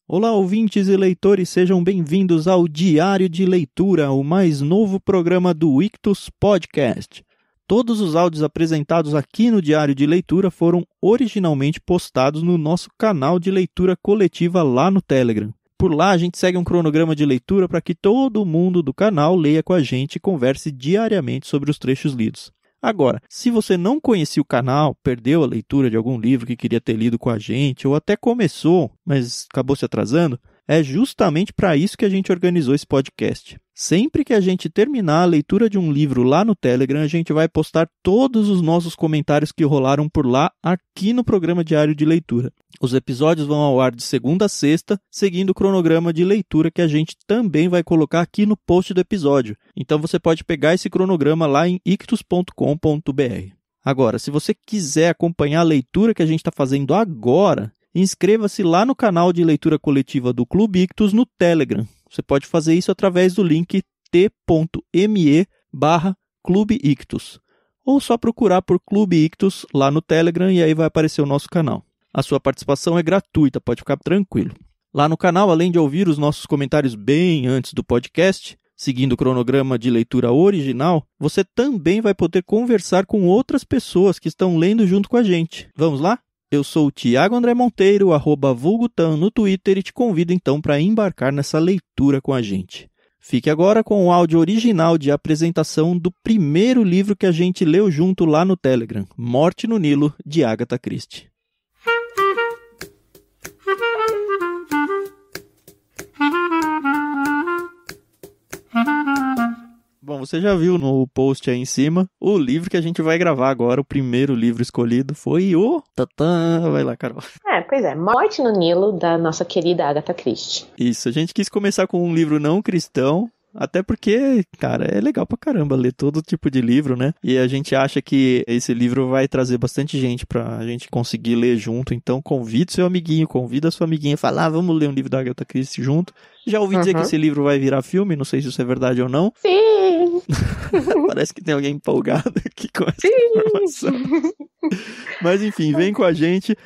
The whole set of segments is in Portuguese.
Olá, ouvintes e leitores, sejam bem-vindos ao Diário de Leitura, o mais novo programa do Ictus Podcast. Todos os áudios apresentados aqui no Diário de Leitura foram originalmente postados no nosso canal de leitura coletiva lá no Telegram. Por lá, a gente segue um cronograma de leitura para que todo mundo do canal leia com a gente e converse diariamente sobre os trechos lidos. Agora, se você não conhecia o canal, perdeu a leitura de algum livro que queria ter lido com a gente, ou até começou, mas acabou se atrasando, é justamente para isso que a gente organizou esse podcast. Sempre que a gente terminar a leitura de um livro lá no Telegram, a gente vai postar todos os nossos comentários que rolaram por lá aqui no programa Diário de Leitura. Os episódios vão ao ar de segunda a sexta, seguindo o cronograma de leitura que a gente também vai colocar aqui no post do episódio. Então você pode pegar esse cronograma lá em ictus.com.br. Agora, se você quiser acompanhar a leitura que a gente está fazendo agora, inscreva-se lá no canal de leitura coletiva do Clube Ictus no Telegram. Você pode fazer isso através do link t.me/Clube Ictus. Ou só procurar por Clube Ictus lá no Telegram e aí vai aparecer o nosso canal. A sua participação é gratuita, pode ficar tranquilo. Lá no canal, além de ouvir os nossos comentários bem antes do podcast, seguindo o cronograma de leitura original, você também vai poder conversar com outras pessoas que estão lendo junto com a gente. Vamos lá? Eu sou o Thiago André Monteiro, @vulgutan no Twitter, e te convido então para embarcar nessa leitura com a gente. Fique agora com o áudio original de apresentação do primeiro livro que a gente leu junto lá no Telegram, Morte no Nilo, de Agatha Christie. Bom, você já viu no post aí em cima o livro que a gente vai gravar agora, o primeiro livro escolhido foi o... Tatã, vai lá, Carol. Pois é, Morte no Nilo, da nossa querida Agatha Christie. Isso, a gente quis começar com um livro não cristão, até porque, cara, é legal pra caramba ler todo tipo de livro, né? E a gente acha que esse livro vai trazer bastante gente pra gente conseguir ler junto, então convida seu amiguinho, convida a sua amiguinha, fala, vamos ler um livro da Agatha Christie junto. Já ouvi dizer que esse livro vai virar filme, não sei se isso é verdade ou não. Sim! Parece que tem alguém empolgado aqui com essa informação. Mas enfim, vem com a gente.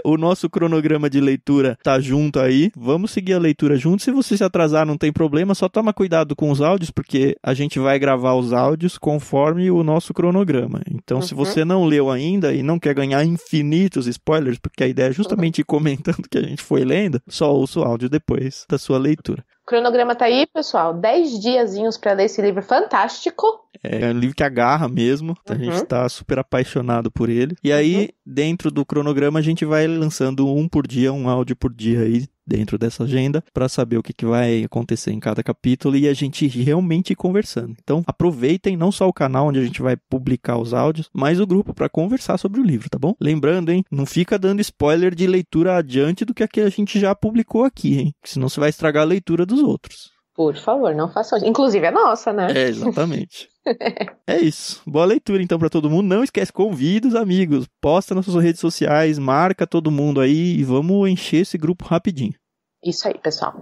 O nosso cronograma de leitura tá junto aí. Vamos seguir a leitura junto. Se você se atrasar, não tem problema. Só toma cuidado com os áudios, porque a gente vai gravar os áudios conforme o nosso cronograma. Então, se você não leu ainda e não quer ganhar infinitos spoilers, porque a ideia é justamente ir comentando o que a gente foi lendo, só ouça o áudio depois da sua leitura. O cronograma tá aí, pessoal. 10 diazinhos pra ler esse livro fantástico. É um livro que agarra mesmo. A gente tá super apaixonado por ele. E aí, dentro do cronograma, a gente vai lançando um por dia, um áudio por dia aí dentro dessa agenda, para saber o que vai acontecer em cada capítulo e a gente realmente ir conversando. Então, aproveitem não só o canal onde a gente vai publicar os áudios, mas o grupo para conversar sobre o livro, tá bom? Lembrando, hein, não fica dando spoiler de leitura adiante do que a gente já publicou aqui, hein? Senão você vai estragar a leitura dos outros. Por favor, não façam isso. Inclusive é nossa, né? Exatamente. É isso. Boa leitura, então, pra todo mundo. Não esquece, convida os amigos, posta nas suas redes sociais, marca todo mundo aí e vamos encher esse grupo rapidinho. Isso aí, pessoal.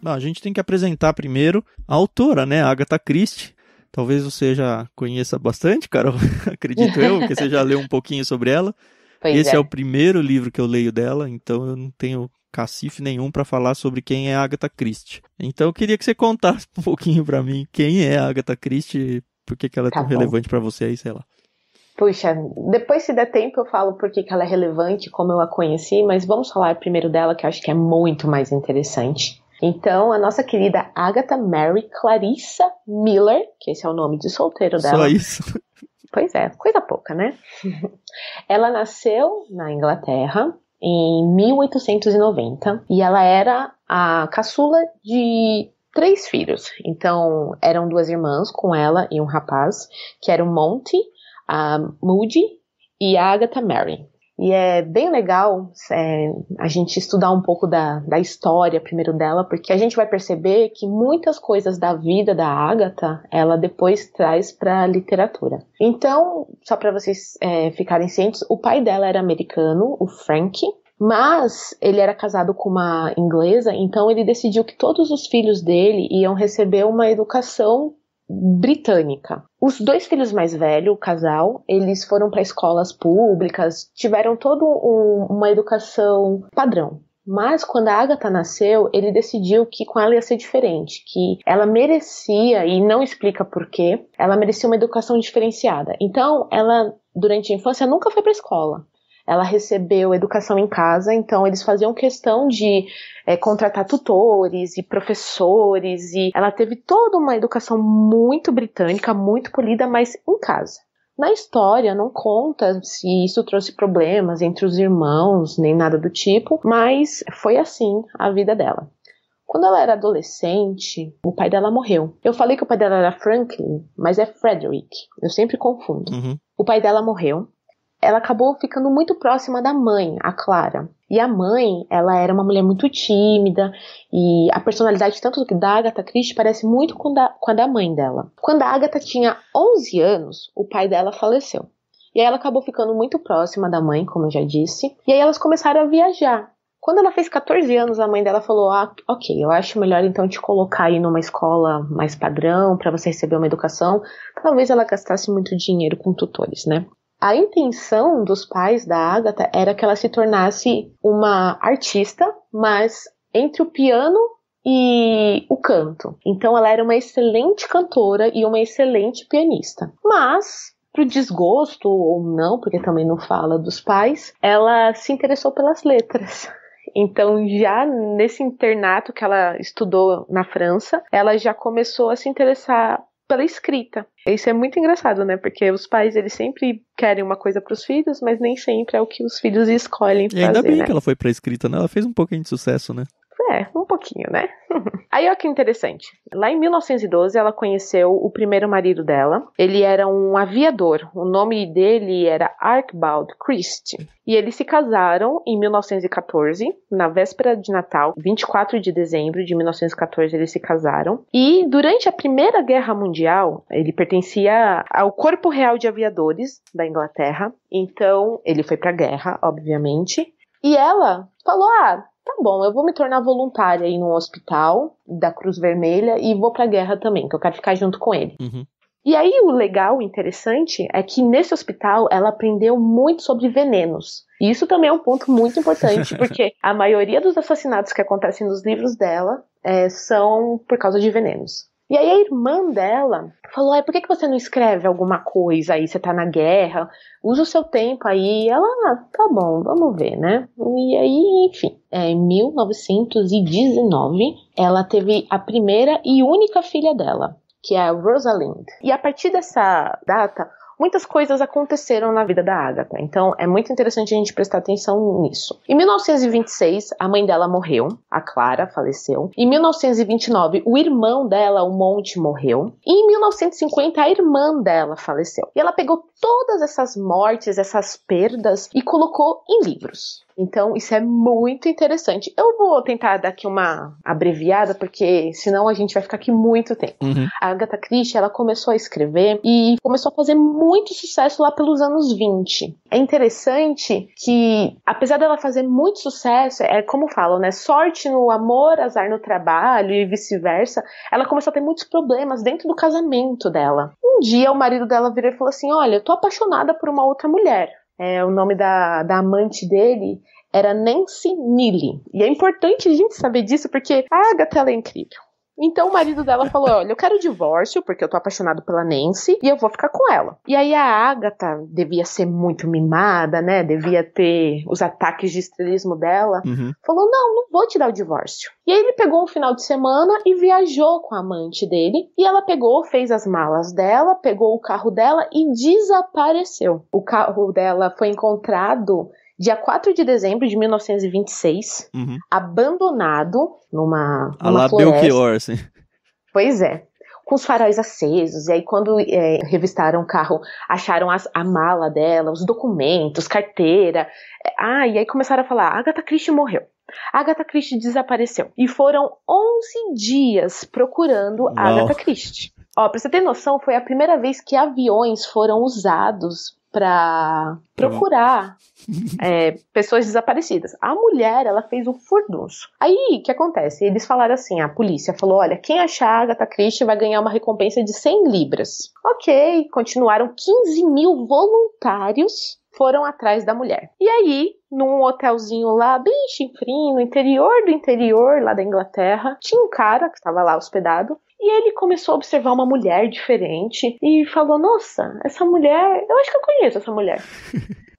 Bom, a gente tem que apresentar primeiro a autora, né? A Agatha Christie. Talvez você já conheça bastante, Carol, acredito eu, porque você já leu um pouquinho sobre ela. Esse é o primeiro livro que eu leio dela, então eu não tenho cacife nenhum para falar sobre quem é a Agatha Christie. Então eu queria que você contasse um pouquinho para mim quem é a Agatha Christie, por que ela é tão relevante para você aí, sei lá. Puxa, depois se der tempo eu falo por que ela é relevante, como eu a conheci, mas vamos falar primeiro dela, que eu acho que é muito mais interessante. Então, a nossa querida Agatha Mary Clarissa Miller, que esse é o nome de solteiro dela. Só isso? Pois é, coisa pouca, né? Ela nasceu na Inglaterra em 1890 e ela era a caçula de 3 filhos. Então, eram 2 irmãs com ela e um rapaz, que era o Monty, a Moody e a Agatha Mary. E é bem legal a gente estudar um pouco da história primeiro dela, porque a gente vai perceber que muitas coisas da vida da Agatha, ela depois traz para a literatura. Então, só para vocês ficarem cientes, o pai dela era americano, o Frank, mas ele era casado com uma inglesa, então ele decidiu que todos os filhos dele iam receber uma educação britânica. Os 2 filhos mais velhos, o casal, eles foram para escolas públicas, tiveram toda uma educação padrão. Mas quando a Agatha nasceu, ele decidiu que com ela ia ser diferente, que ela merecia, e não explica por quê, ela merecia uma educação diferenciada. Então, ela, durante a infância, nunca foi para a escola. Ela recebeu educação em casa, então eles faziam questão de contratar tutores e professores, e ela teve toda uma educação muito britânica, muito polida, mas em casa. Na história não conta se isso trouxe problemas entre os irmãos, nem nada do tipo, mas foi assim a vida dela. Quando ela era adolescente, o pai dela morreu. Eu falei que o pai dela era Franklin, mas é Frederick, eu sempre confundo. Uhum. O pai dela morreu. Ela acabou ficando muito próxima da mãe, a Clara. E a mãe, ela era uma mulher muito tímida, e a personalidade tanto da Agatha Christie parece muito com a da mãe dela. Quando a Agatha tinha 11 anos, o pai dela faleceu. E aí ela acabou ficando muito próxima da mãe, como eu já disse, e aí elas começaram a viajar. Quando ela fez 14 anos, a mãe dela falou, ok, eu acho melhor então te colocar aí numa escola mais padrão, para você receber uma educação. Talvez ela gastasse muito dinheiro com tutores, né? A intenção dos pais da Agatha era que ela se tornasse uma artista, mas entre o piano e o canto. Então ela era uma excelente cantora e uma excelente pianista. Mas, pro desgosto ou não, porque também não fala dos pais, ela se interessou pelas letras. Então, já nesse internato que ela estudou na França, ela já começou a se interessar pela escrita. Isso é muito engraçado, né? Porque os pais, eles sempre querem uma coisa pros filhos, mas nem sempre é o que os filhos escolhem fazer, E ainda bem, né? que ela foi pra escrita, né? Ela fez um pouquinho de sucesso, né? Um pouquinho, né? Aí, olha que interessante. Lá em 1912, ela conheceu o primeiro marido dela. Ele era um aviador. O nome dele era Archibald Christie. E eles se casaram em 1914, na véspera de Natal, 24 de dezembro de 1914, eles se casaram. E durante a Primeira Guerra Mundial, ele pertencia ao Corpo Real de Aviadores da Inglaterra. Então, ele foi pra guerra, obviamente. E ela falou, tá bom, eu vou me tornar voluntária aí num hospital da Cruz Vermelha e vou pra guerra também, que eu quero ficar junto com ele. Uhum. E aí o legal, o interessante, é que nesse hospital ela aprendeu muito sobre venenos. E isso também é um ponto muito importante, porque a maioria dos assassinatos que acontecem nos livros dela são por causa de venenos. E aí a irmã dela falou, por que você não escreve alguma coisa aí, você tá na guerra, usa o seu tempo aí. Ela, tá bom, vamos ver, né? E aí, enfim, em 1919, ela teve a primeira e única filha dela, que é a Rosalind. E a partir dessa data, muitas coisas aconteceram na vida da Agatha, então é muito interessante a gente prestar atenção nisso. Em 1926, a mãe dela morreu, a Clara faleceu. Em 1929, o irmão dela, o Monte, morreu. E em 1950, a irmã dela faleceu. E ela pegou todas essas mortes, essas perdas e colocou em livros. Então, isso é muito interessante. Eu vou tentar dar aqui uma abreviada, porque senão a gente vai ficar aqui muito tempo. Uhum. A Agatha Christie, ela começou a escrever e começou a fazer muito sucesso lá pelos anos 20. É interessante que, apesar dela fazer muito sucesso, como falam, né? Sorte no amor, azar no trabalho e vice-versa. Ela começou a ter muitos problemas dentro do casamento dela. Um dia, o marido dela virou e falou assim, olha, eu tô apaixonada por uma outra mulher. O nome da amante dele era Nancy Neely. E é importante a gente saber disso, porque a Agatha, ela é incrível. Então o marido dela falou, olha, eu quero o divórcio, porque eu tô apaixonado pela Nancy, e eu vou ficar com ela. E aí a Agatha devia ser muito mimada, né, devia ter os ataques de estrelismo dela. Uhum. Falou, não vou te dar o divórcio. E aí ele pegou um final de semana e viajou com a amante dele, e ela pegou, fez as malas dela, pegou o carro dela e desapareceu. O carro dela foi encontrado dia 4 de dezembro de 1926, abandonado numa floresta. Belchior, assim. Pois é, com os faróis acesos. E aí quando revistaram o carro, acharam a mala dela, os documentos, carteira. E aí começaram a falar, Agatha Christie morreu. Agatha Christie desapareceu. E foram 11 dias procurando Agatha Christie. Pra você ter noção, foi a primeira vez que aviões foram usados pra procurar pessoas desaparecidas. A mulher, ela fez um furdunço. Aí, o que acontece? Eles falaram assim, a polícia falou, olha, quem achar a Agatha Christie vai ganhar uma recompensa de 100 libras. Ok, continuaram 15 mil voluntários foram atrás da mulher. E aí, num hotelzinho lá, bem chinfrinho, no interior do interior, lá da Inglaterra, tinha um cara que estava lá hospedado, e ele começou a observar uma mulher diferente, e falou, nossa, essa mulher, eu acho que eu conheço essa mulher.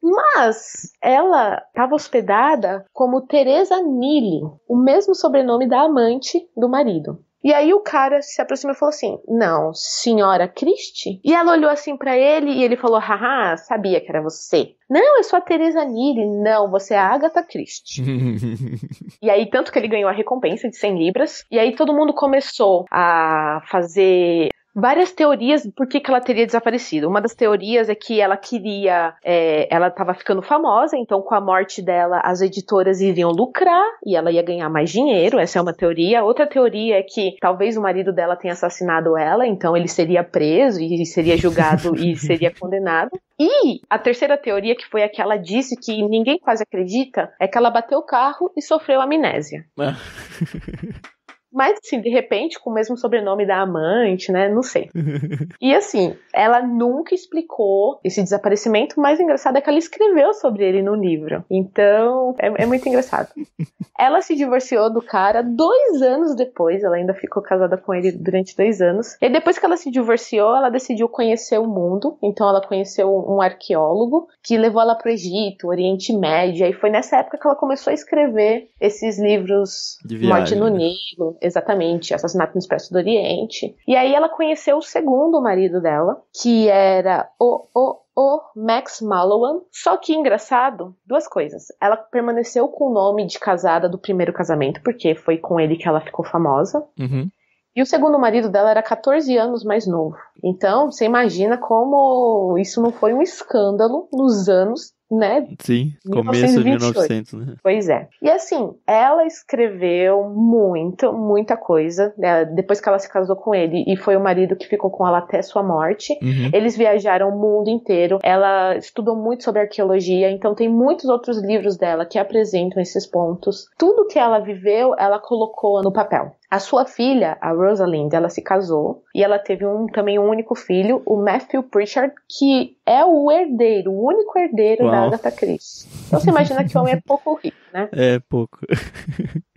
Mas ela estava hospedada como Teresa Neely, o mesmo sobrenome da amante do marido. E aí o cara se aproximou e falou assim, não, senhora Christie? E ela olhou assim pra ele e ele falou, haha, sabia que era você. Não, eu sou a Teresa Neely. Não, você é a Agatha Christie. E aí, tanto que ele ganhou a recompensa de 100 libras. E aí todo mundo começou a fazer várias teorias por que ela teria desaparecido. Uma das teorias é que ela queria... ela estava ficando famosa, então com a morte dela as editoras iriam lucrar e ela ia ganhar mais dinheiro. Essa é uma teoria. Outra teoria é que talvez o marido dela tenha assassinado ela, então ele seria preso e seria julgado e seria condenado. E a terceira teoria, que foi a que ela disse que ninguém quase acredita, é que ela bateu o carro e sofreu amnésia. Mas, assim, de repente, com o mesmo sobrenome da amante, né? Não sei. E, assim, ela nunca explicou esse desaparecimento. O mais engraçado é que ela escreveu sobre ele no livro. Então, é muito engraçado. Ela se divorciou do cara 2 anos depois. Ela ainda ficou casada com ele durante 2 anos. E depois que ela se divorciou, ela decidiu conhecer o mundo. Então, ela conheceu um arqueólogo que levou ela para o Egito, Oriente Médio. E foi nessa época que ela começou a escrever esses livros de viagem, Morte no Nilo. Exatamente, Assassinato no Expresso do Oriente. E aí ela conheceu o segundo marido dela, que era o Max Mallowan. Só que, engraçado, 2 coisas. Ela permaneceu com o nome de casada do primeiro casamento, porque foi com ele que ela ficou famosa. Uhum. E o segundo marido dela era 14 anos mais novo. Então, você imagina como isso não foi um escândalo nos anos, né? Sim, começo de 1900, né? Pois é. E assim, ela escreveu muita coisa, né? Depois que ela se casou com ele, e foi o marido que ficou com ela até sua morte. Uhum. Eles viajaram o mundo inteiro. Ela estudou muito sobre arqueologia, então tem muitos outros livros dela que apresentam esses pontos. Tudo que ela viveu, ela colocou no papel. A sua filha, a Rosalind, ela se casou e ela teve também um único filho, o Matthew Pritchard, que é o único herdeiro da Agatha Christie. Então você imagina que o homem é pouco rico, né? É, pouco.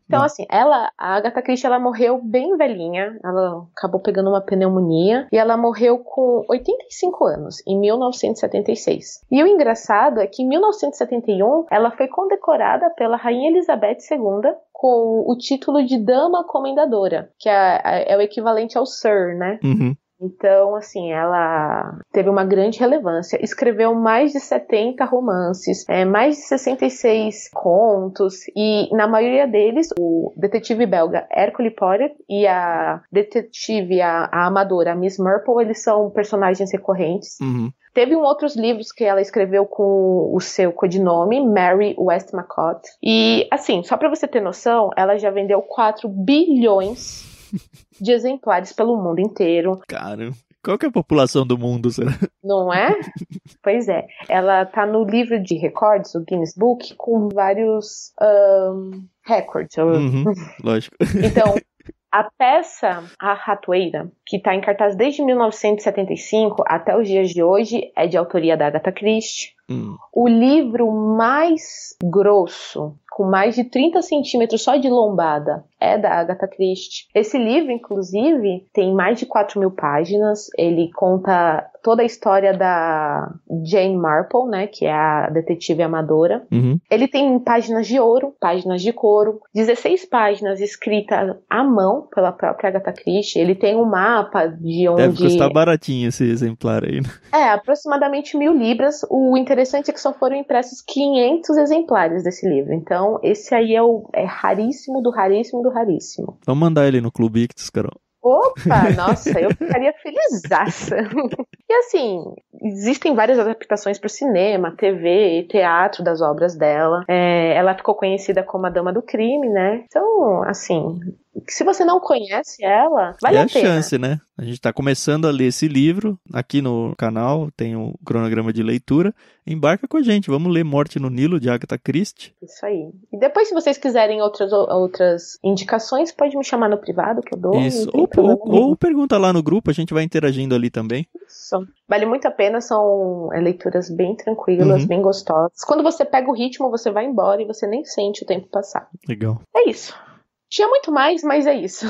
Então, assim, a Agatha Christie, ela morreu bem velhinha, ela acabou pegando uma pneumonia, e ela morreu com 85 anos, em 1976. E o engraçado é que em 1971, ela foi condecorada pela Rainha Elizabeth II com o título de Dama Comendadora, que é o equivalente ao Sir, né? Uhum. Então, assim, ela teve uma grande relevância, escreveu mais de 70 romances, mais de 66 contos, e na maioria deles, o detetive belga Hercule Poirot e a detetive, a amadora, a Miss Marple, eles são personagens recorrentes. Uhum. Teve outros livros que ela escreveu com o seu codinome, Mary Westmacott. E, assim, só pra você ter noção, ela já vendeu 4 bilhões de exemplares pelo mundo inteiro. Cara, qual que é a população do mundo, será? Não é? Pois é. Ela tá no livro de recordes, o Guinness Book, com vários recordes. Uhum, lógico. Então, a peça A Ratoeira, que está em cartaz desde 1975 até os dias de hoje, é de autoria da Agatha Christie. O livro mais grosso, com mais de 30 centímetros só de lombada, é da Agatha Christie. Esse livro, inclusive, tem mais de 4.000 páginas. Ele conta toda a história da Jane Marple, né, que é a detetive amadora. Uhum. Ele tem páginas de ouro, páginas de couro, 16 páginas escritas à mão pela própria Agatha Christie. Ele tem um mapa de onde... Deve custar baratinho esse exemplar aí, né? Aproximadamente 1.000 libras. O interessante é que só foram impressos 500 exemplares desse livro. Então, esse aí é raríssimo do raríssimo do raríssimo. Vamos mandar ele no Clube Ictus, Carol. Opa, nossa, eu ficaria felizaça. E assim, existem várias adaptações para o cinema, TV e teatro das obras dela. Ela ficou conhecida como a Dama do Crime, né? Então, assim, se você não conhece ela, vale a pena. É a chance, né? A gente tá começando a ler esse livro, aqui no canal tem um cronograma de leitura, embarca com a gente, vamos ler Morte no Nilo, de Agatha Christie. Isso aí. E depois, se vocês quiserem outras indicações, pode me chamar no privado, que eu dou. Isso, ou pergunta lá no grupo, a gente vai interagindo ali também. Isso. Vale muito a pena, são leituras bem tranquilas, bem gostosas. Quando você pega o ritmo, você vai embora e você nem sente o tempo passar. Legal. É isso. Tinha muito mais, mas é isso.